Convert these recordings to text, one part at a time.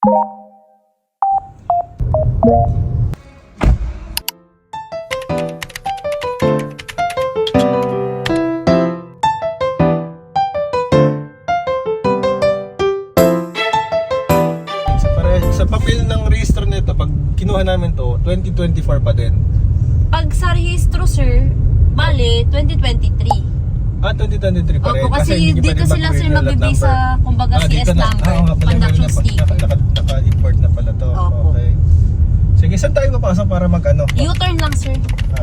Sa papel ng registro nito, pag kinuha namin to, 2024 pa din. Pag sa rehistro, sir, bale, 2023. 2023 pa rin. Opo, kasi dito sila sir magbibisa, kumbaga CS number, conduction sticker. Naka-import na pala to. Opo. Okay. Sige, saan tayo papasok para mag-ano? U-turn lang, sir.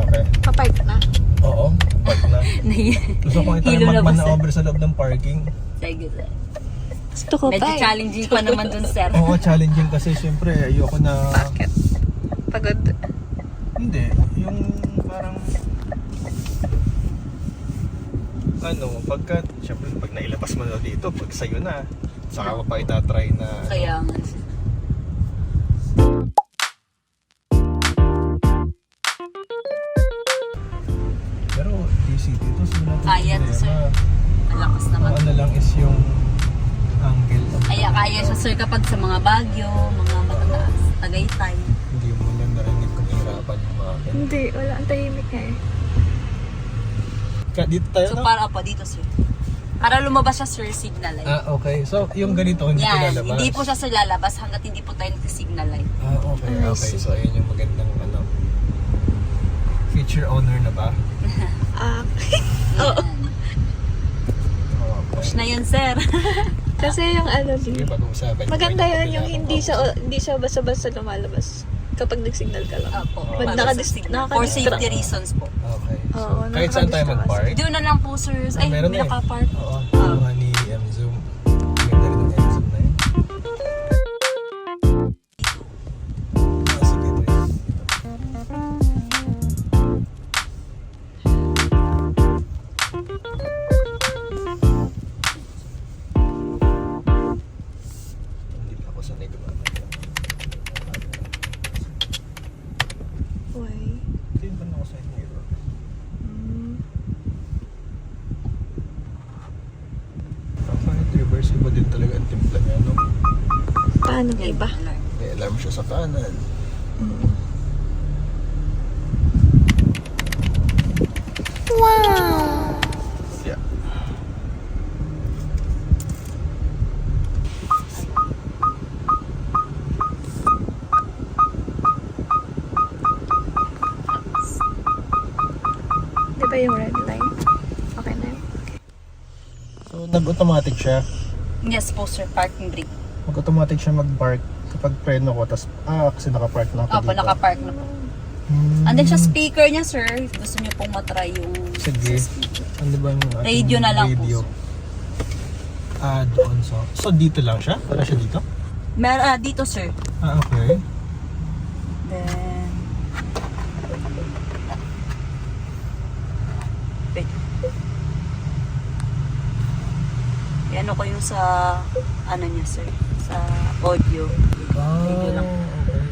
Okay. Papark na. Oo, park na. Gusto ko ito mag-maneuver sa loob ng parking. Sige, sir. Gusto ko medyo pa challenging pa naman dun, sir. Oo, challenging kasi syempre ayoko na... Bakit? Pagod? Hindi, yung parang... pagka, syempre pag nailabas mo na dito, pag sa'yo na, saka mo pa itatry na... Kaya nga, sir. Pero DC dito, kaya to, sir. Malakas naman. Ano lang is yung angle. Kaya siya, sir, kapag sa mga Baguio, mga matataas, Tagaytay. Hindi mo lang narinig kung hirapan yung mga akin. Hindi, wala. Ang tahimik nga eh. Dito tayo So, na? para po dito, sir. Para lumabas siya, sir, signal light. Okay. So, yung ganito, hindi ko lalabas? Hindi po siya, sir, lalabas hanggat hindi po tayo nagsisignal light. Okay. Okay. So, ayun yung magandang feature owner na ba? Oo. Push na yun, sir. Kasi yung Sige, pag-uusapan. maganda yun yung hindi siya basta-basta lumalabas kapag nag-signal ka lang. Opo. Nakaka-distract. For safety reasons po. Okay. So, Oo, kahit saan tayo mag-park? Doon na lang po, sir. Ay, meron may na eh. nakapark. Oo. Mga ni M-Zoom. Ganda rin ng M-Zoom na yun. Sige, Trace. Hindi pa ako sanay gumamit. Why? Hindi ba na ako sa mirror? Kahit reverse, iba din talaga ang timpla niya, no? Paano nga iba? May alarm siya sa kanan. Wow! Yeah. Di ba yung red line? Okay na yun. So, nag-automatic siya. Yes po, sir. Parking brake. Mag-automatic siya mag-park kapag preno ko. Tapos, kasi nakapark na ako Opo, dito. nakapark na po. Andun siya speaker niya, sir. If gusto niyo pong matry yung Sige. speaker. Ano ba yung ating Radio na lang po, radio? sir. Doon. So, dito lang siya? Wala siya dito? Dito, sir. Okay. Then... Wait. Yan ko yung sa... Ano niya, sir? Sa audio. Radio lang. Okay.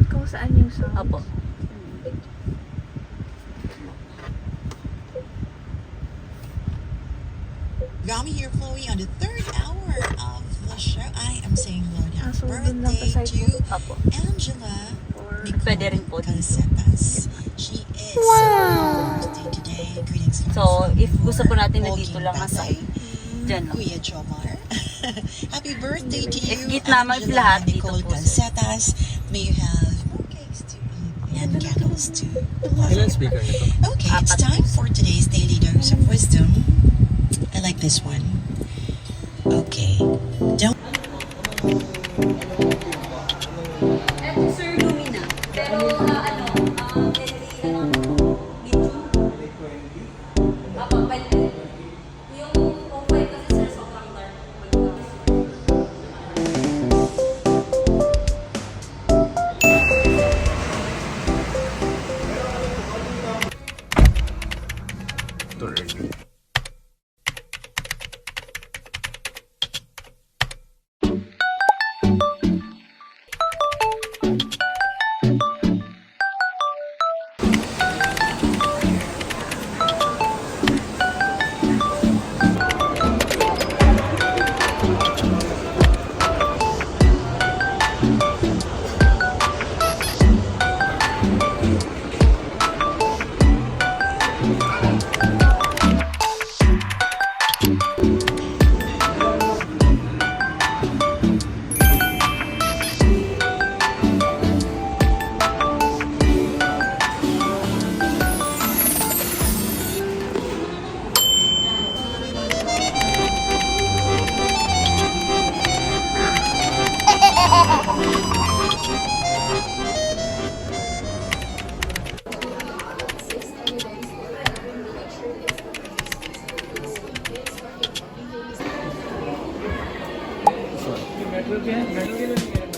Kung saan yung sound? Apo. Rami here, Chloe, on the third hour of the show. I am saying hello and happy So, dun lang birthday sa side to Apo. Angela Or... Pwede rin po. Calcetas. She is birthday today. Greetings. So, if gusto po natin na Walking dito lang ang Tatay, side, dyan lang. Kuya Jomar. Happy birthday to you, If gitna mo, if lahat, dito Nicole po, sir. Calcetas. May you have more cakes to eat and candles to Ilan light. speaker nito? Okay, it's time for today's daily dose of wisdom. I like this one. Okay. Don't Eto, sir, Lumina. Pero, yung profile kasi, sir, sobrang dark. We'll get,